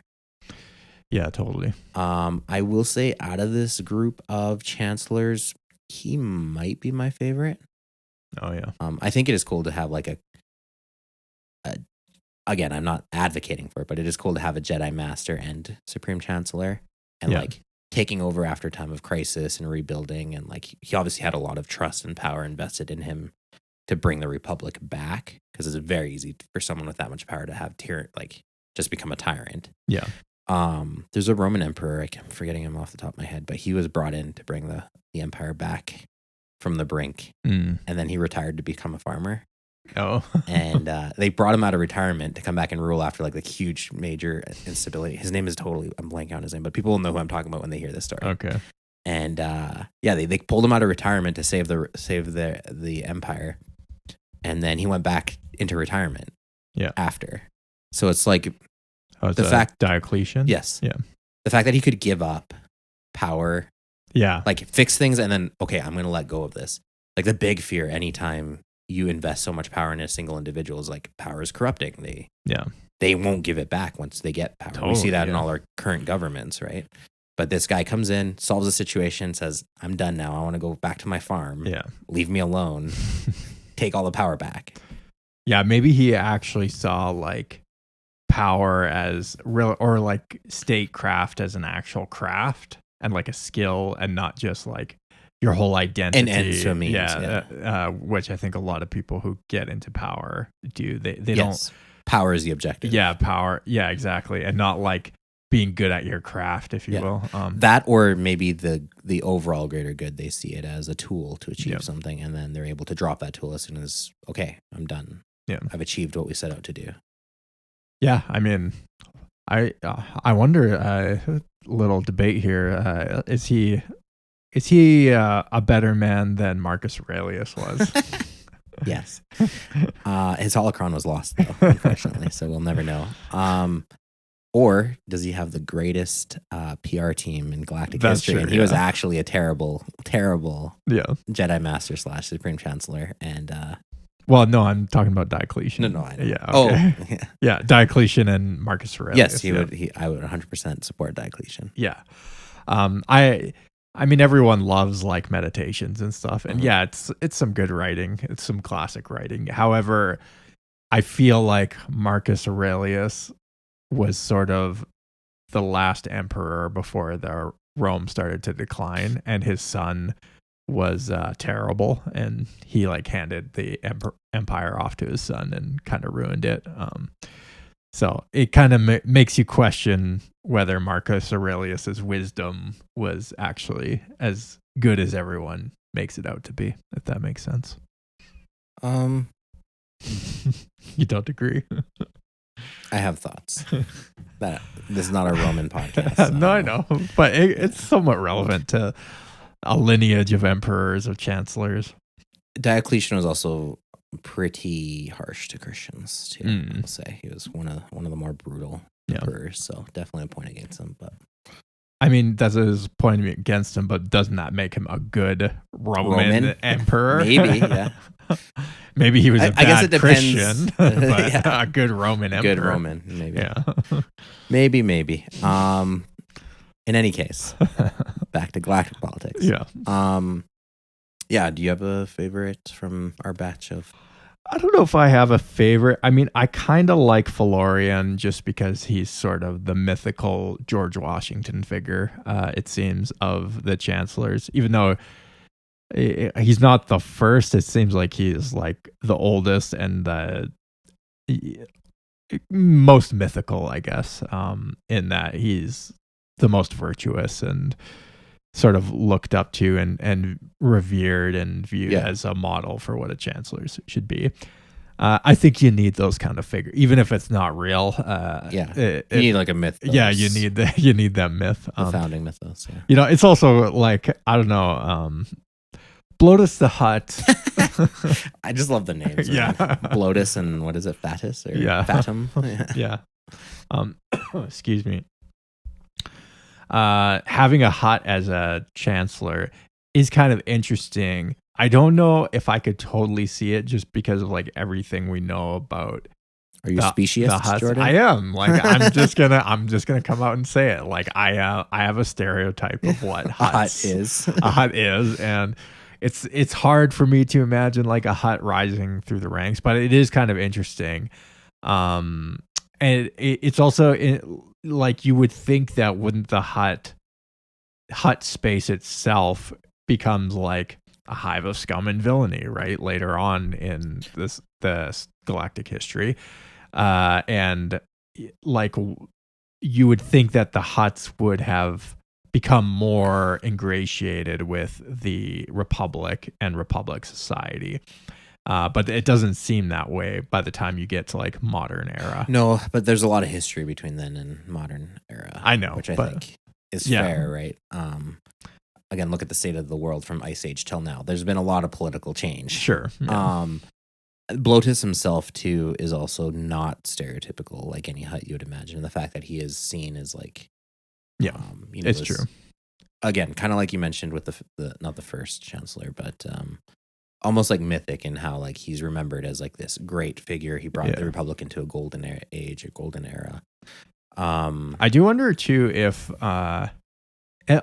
Yeah, totally. I will say out of this group of chancellors, he might be my favorite. Oh, yeah. I think it is cool to have like again, I'm not advocating for it, but it is cool to have a Jedi Master and Supreme Chancellor and like taking over after a time of crisis and rebuilding. And like, he obviously had a lot of trust and power invested in him to bring the Republic back, because it's very easy for someone with that much power to have just become a tyrant. Yeah. There's a Roman emperor, I'm forgetting him off the top of my head, but he was brought in to bring the empire back from the brink. And then he retired to become a farmer. Oh. And they brought him out of retirement to come back and rule after like the huge major instability. His name is I'm blanking on his name, but people will know who I'm talking about when they hear this story. Okay. And they pulled him out of retirement to save the empire. And then he went back into retirement. Yeah. After. So it's like the fact Diocletian? Yes. Yeah. The fact that he could give up power. Yeah. Like fix things and then, okay, I'm going to let go of this. Like the big fear anytime you invest so much power in a single individual is like power is corrupting. They won't give it back once they get power. We see that in all our current governments, right? But this guy comes in, solves the situation, says, I'm done now. I want to go back to my farm. Yeah. Leave me alone. Take all the power back. Yeah, maybe he actually saw like power as real, or like statecraft as an actual craft and like a skill, and not just like your whole identity. And ends to a means. Which I think a lot of people who get into power do. They don't. Power is the objective. Yeah, power. Yeah, exactly, and not like being good at your craft, if you will. That, or maybe the overall greater good, they see it as a tool to achieve something, and then they're able to drop that tool as soon as, okay, I'm done. Yeah, I've achieved what we set out to do. Yeah, I mean, I wonder. A little debate here. Is he a better man than Marcus Aurelius was? Yes. His holocron was lost, though, unfortunately, so we'll never know. Or does he have the greatest PR team in galactic history? True, and he was actually a terrible, terrible Jedi Master / Supreme Chancellor. And well, no, I'm talking about Diocletian. No, I know. Yeah. Okay. Oh, yeah. Yeah, Diocletian and Marcus Aurelius. Yes, I would 100% support Diocletian. Yeah. I mean, everyone loves like meditations and stuff, and it's some good writing. It's some classic writing. However, I feel like Marcus Aurelius was sort of the last emperor before the Rome started to decline, and his son was terrible, and he like handed the empire off to his son and kind of ruined it. So it kind of makes you question whether Marcus Aurelius's wisdom was actually as good as everyone makes it out to be, if that makes sense. You don't agree? I have thoughts. This is not a Roman podcast. No, I know, but it's somewhat relevant to a lineage of emperors, of chancellors. Diocletian was also pretty harsh to Christians too. I'll say he was one of the more brutal emperors, so definitely a point against him. But I mean, that's his point against him, but doesn't that make him a good Roman emperor? Maybe, yeah. Maybe he was a bad Christian, but yeah. a good Roman emperor. Good Roman, maybe. Yeah. maybe. In any case, back to galactic politics. Yeah. Do you have a favorite from our batch of? I don't know if I have a favorite. I mean, I kind of like Felurian just because he's sort of the mythical George Washington figure, it seems, of the chancellors. Even though he's not the first, it seems like he's like the oldest and the most mythical, I guess, in that he's the most virtuous and sort of looked up to and revered and viewed as a model for what a chancellor should be. I think you need those kind of figures, even if it's not real. You need like a myth. You need that myth. The founding mythos. Yeah. You know, it's also like, I don't know, Blotus the Hutt. I just love the names. Yeah. Blotus and what is it? Fatus or Fatum? Yeah. Excuse me. Having a Hutt as a chancellor is kind of interesting. I don't know if I could totally see it just because of like everything we know about. Are you a speciesist, Jordan? I am. Like I'm just gonna come out and say it. Like I have a stereotype of what a Hutt is. A Hutt is, and it's hard for me to imagine like a Hutt rising through the ranks, but it is kind of interesting. And it's also like you would think that wouldn't the Hutt space itself becomes like a hive of scum and villainy, right? Later on in the galactic history. And like you would think that the Hutts would have become more ingratiated with the Republic and Republic society. But it doesn't seem that way by the time you get to like modern era. No, but there's a lot of history between then and modern era. I know, which I think is fair, right? Again, look at the state of the world from Ice Age till now. There's been a lot of political change. Sure. Yeah. Blotus himself too is also not stereotypical like any Hutt you would imagine. And the fact that he is seen as like, it's true. Again, kind of like you mentioned with the not the first chancellor, but almost like mythic in how like he's remembered as like this great figure. He brought the Republic into a golden age, a golden era. I do wonder too if.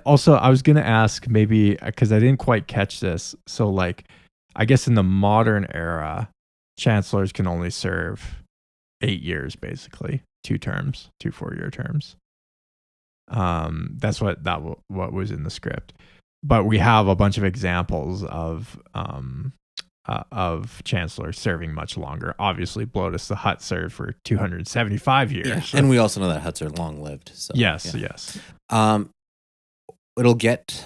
Also, I was gonna ask maybe because I didn't quite catch this. So, like, I guess in the modern era, chancellors can only serve 8 years, basically 2 terms, 2 4-year terms. That's what was in the script. But we have a bunch of examples of chancellors serving much longer. Obviously, Blotus the Hutt served for 275 years, and we also know that Hutts are long lived. So, yes. It'll get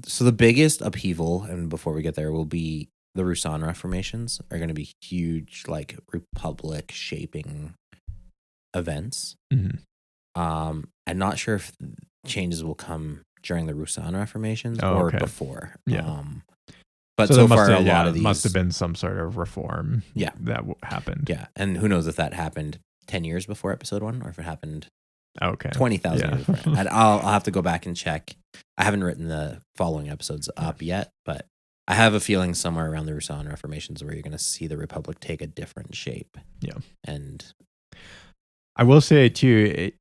so the biggest upheaval, and before we get there, will be the Rusan reformations are going to be huge, like republic shaping events. Mm-hmm. I'm not sure if changes will come during the Rusan reformations or before. Yeah. But so far, a lot of these must have been some sort of reform. That happened. Yeah, and who knows if that happened 10 years before episode 1, or if it happened 20,000 years before. And I'll have to go back and check. I haven't written the following episodes up yet, but I have a feeling somewhere around the Rusan reformations where you're going to see the Republic take a different shape. Yeah, and I will say too,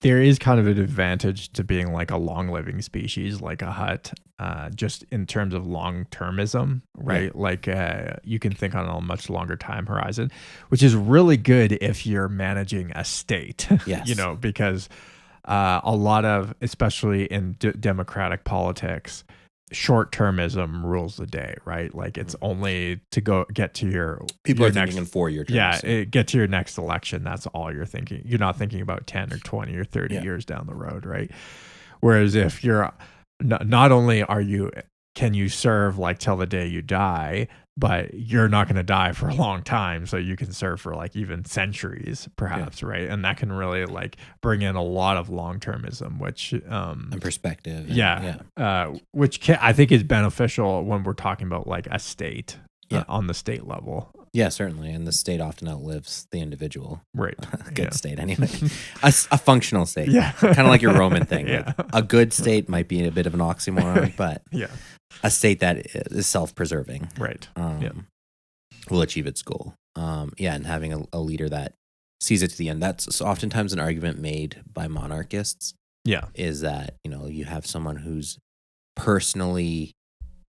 there is kind of an advantage to being like a long-living species like a Hutt, just in terms of long-termism, right? Yeah. Like you can think on a much longer time horizon, which is really good if you're managing a state. Yes. You know, because a lot of, especially in democratic politics, short-termism rules the day, right? Like it's only to get to your people your are thinking in 4-year terms. Get to your next election. That's all you're thinking. You're not thinking about 10 or 20 or 30 years down the road, right? Whereas if you're not only can you serve like till the day you die, but you're not going to die for a long time, so you can serve for like even centuries, perhaps, right? And that can really like bring in a lot of long-termism, which and perspective, which I think is beneficial when we're talking about like a state on the state level. Yeah, certainly, and the state often outlives the individual. Right, good state anyway, a functional state. Yeah, kind of like your Roman thing. Like, a good state might be a bit of an oxymoron, but a state that is self-preserving, right, will achieve its goal. And having a leader that sees it to the end. That's oftentimes an argument made by monarchists. Yeah, is that you have someone who's personally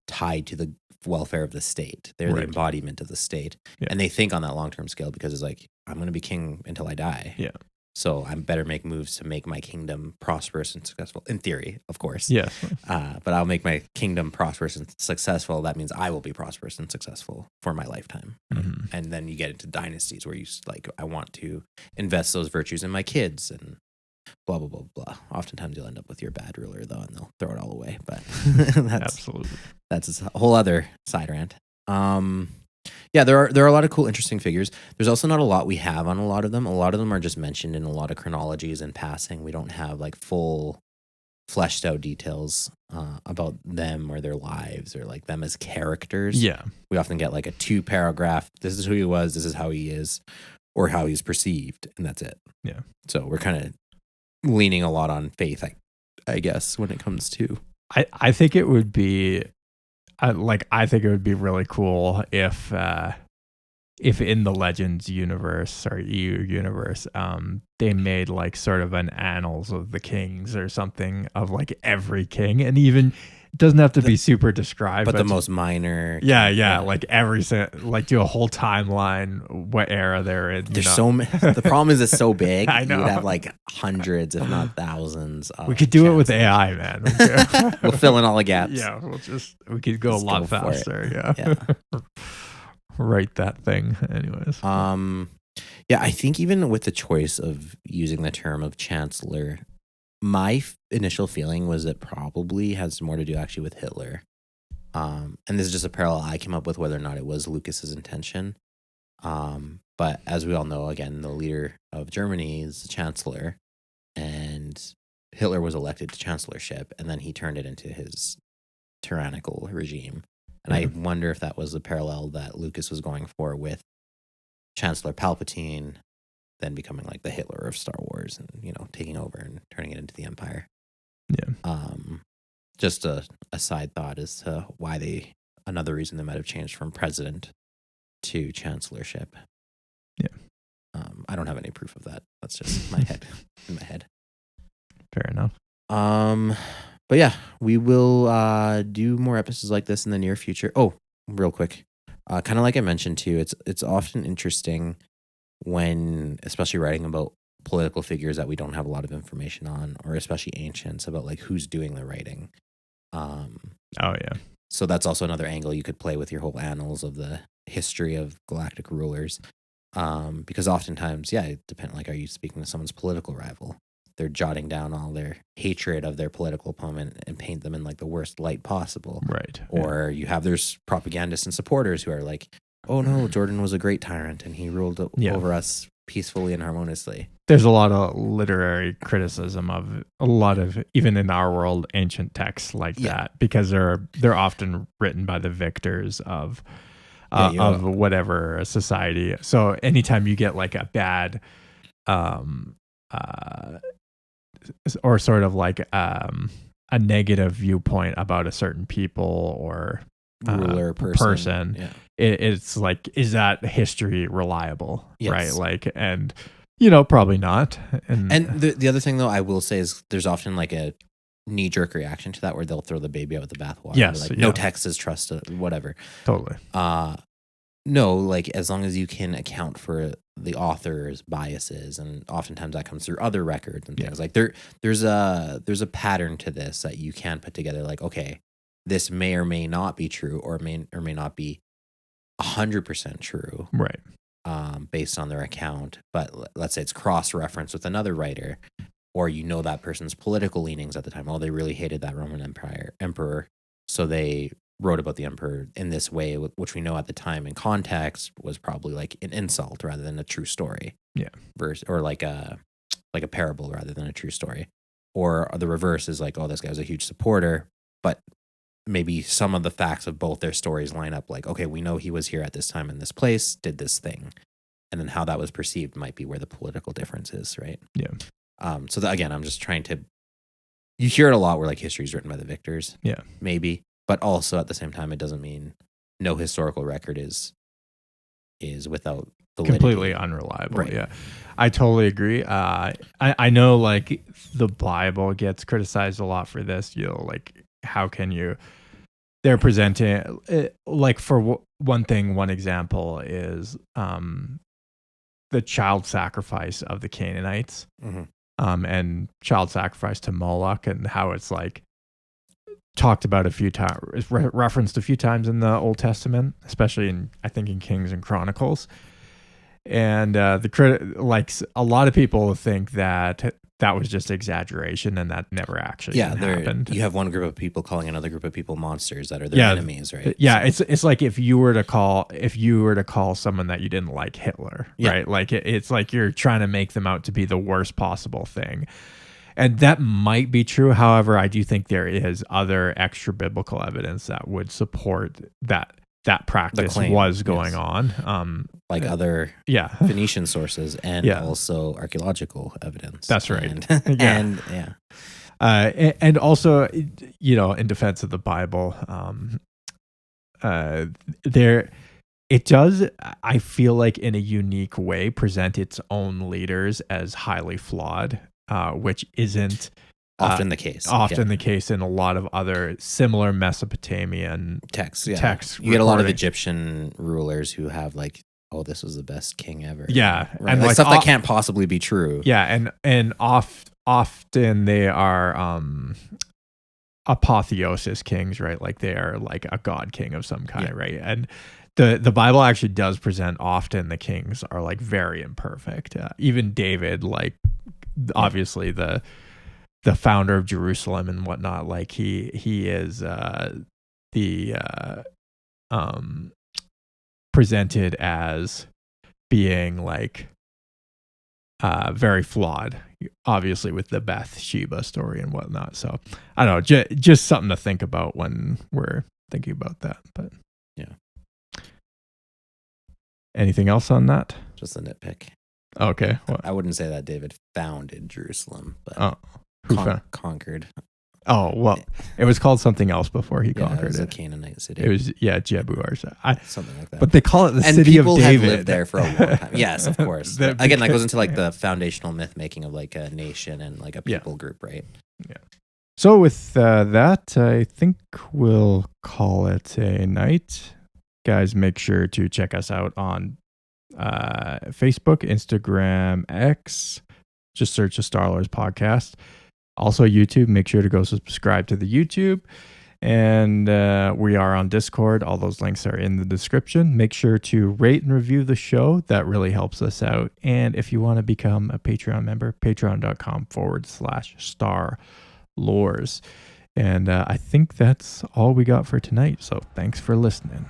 tied to the welfare of the state. They're the embodiment of the state, and they think on that long-term scale because it's like, I'm going to be king until I die. Yeah. So I better make moves to make my kingdom prosperous and successful. In theory, of course. Yes. But I'll make my kingdom prosperous and successful. That means I will be prosperous and successful for my lifetime. Mm-hmm. And then you get into dynasties where you like, I want to invest those virtues in my kids, and blah blah blah blah. Oftentimes you'll end up with your bad ruler though, and they'll throw it all away. But Absolutely. that's a whole other side rant. Yeah, there are a lot of cool, interesting figures. There's also not a lot we have on a lot of them. A lot of them are just mentioned in a lot of chronologies in passing. We don't have like full fleshed out details about them or their lives or like them as characters. Yeah. We often get like a 2-paragraph, this is who he was, this is how he is, or how he's perceived, and that's it. Yeah. So we're kind of leaning a lot on faith, I guess, when it comes to. I think it would be I think it would be really cool if in the Legends universe or EU universe, they made like sort of an annals of the kings or something of like every king, and even it doesn't have to be super described, but the most minor. Yeah, like like do a whole timeline, what era they're in. There's so many. The problem is it's so big. I know. You'd have like hundreds, if not thousands. We could do it with AI, man. We'll fill in all the gaps. Yeah, we could go a lot faster. Yeah. Write that thing, anyways. Yeah, I think even with the choice of using the term of chancellor, my initial feeling was it probably has more to do actually with Hitler. And this is just a parallel I came up with, whether or not it was Lucas's intention. But as we all know, again, the leader of Germany is the chancellor, and Hitler was elected to chancellorship, and then he turned it into his tyrannical regime. And I wonder if that was the parallel that Lucas was going for with Chancellor Palpatine then becoming like the Hitler of Star Wars and, taking over and turning it into the Empire. Yeah. Just a side thought as to why another reason they might have changed from president to chancellorship. Yeah. I don't have any proof of that. That's just in my head. Fair enough. But yeah, we will do more episodes like this in the near future. Oh, real quick. Kind of like I mentioned too, it's often interesting when, especially writing about political figures that we don't have a lot of information on, or especially ancients, about like who's doing the writing. Oh yeah. So that's also another angle you could play with your whole annals of the history of galactic rulers. Because oftentimes, yeah, it depends. Like, are you speaking to someone's political rival? They're jotting down all their hatred of their political opponent and paint them in like the worst light possible. Right. Or you have there's propagandists and supporters who are like, oh no, Jordan was a great tyrant and he ruled over us peacefully and harmoniously. There's a lot of literary criticism of a lot of, even in our world, ancient texts like that, because they're often written by the victors of whatever society. So anytime you get like a bad or sort of like a negative viewpoint about a certain people or ruler person. It's like, is that history reliable? Yes. Right? Like, and probably not. And the other thing though I will say is there's often like a knee-jerk reaction to that where they'll throw the baby out with the bathwater. Yes, like no text is trusted, whatever. Totally. No, like as long as you can account for the author's biases, and oftentimes that comes through other records and things. Like there's a pattern to this that you can put together. Like, okay, this may or may not be true, or may not be 100% true, right? Based on their account. But let's say it's cross-referenced with another writer, or that person's political leanings at the time. Oh, they really hated that Roman emperor, so they wrote about the emperor in this way, which we know at the time in context was probably like an insult rather than a true story. Yeah. Or like a parable rather than a true story. Or the reverse is like, oh, this guy was a huge supporter, but maybe some of the facts of both their stories line up. Like, okay, we know he was here at this time in this place, did this thing. And then how that was perceived might be where the political difference is, right? Yeah. So that, again, I'm just trying to, you hear it a lot where like history is written by the victors. Yeah. Maybe. But also at the same time, it doesn't mean no historical record is without validity. Completely unreliable. Right. Yeah, I totally agree. I know like the Bible gets criticized a lot for this. Like how can you? They're presenting like for one thing. One example is the child sacrifice of the Canaanites, and child sacrifice to Moloch, and how it's like talked about a few times, referenced a few times in the Old Testament, especially in Kings and Chronicles. And like a lot of people think that that was just exaggeration and that never actually happened. You have one group of people calling another group of people monsters that are their enemies, right? Yeah, so. It's like if you were to call someone that you didn't like Hitler, right? Like it's like you're trying to make them out to be the worst possible thing. And that might be true. However, I do think there is other extra biblical evidence that would support that practice was going on. Like other Phoenician sources and also archaeological evidence. That's right. And also, in defense of the Bible, it does, I feel like in a unique way, present its own leaders as highly flawed. Which isn't often the case. The case in a lot of other similar Mesopotamian texts. You get a lot of Egyptian rulers who have like, oh, this was the best king ever. Yeah, right? And like stuff that can't possibly be true. Yeah, and often they are apotheosis kings, right? Like they are like a god king of some kind, right? And the Bible actually does present often the kings are like very imperfect. Even David, like. Obviously the founder of Jerusalem and whatnot, like he is presented as being like very flawed, obviously with the Bathsheba story and whatnot. So I don't know, just something to think about when we're thinking about that. But anything else on that? Just a nitpick. Okay. What? I wouldn't say that David founded Jerusalem, but conquered. Oh, well, it was called something else before he conquered it. It was a Canaanite city. It was, Jebu. Something like that. But they call it the and city of David. And people have lived there for a long time. Yes, of course. Again, that goes into like the foundational myth making of like a nation and like a people group, right? Yeah. So with that, I think we'll call it a night. Guys, make sure to check us out on Facebook, Instagram, X. Just search the Star Wars podcast. Also YouTube. Make sure to go subscribe to the YouTube. And we are on Discord. All those links are in the description. Make sure to rate and review the show. That really helps us out. And if you want to become a Patreon member, patreon.com/StarLores. And I think that's all we got for tonight. So thanks for listening.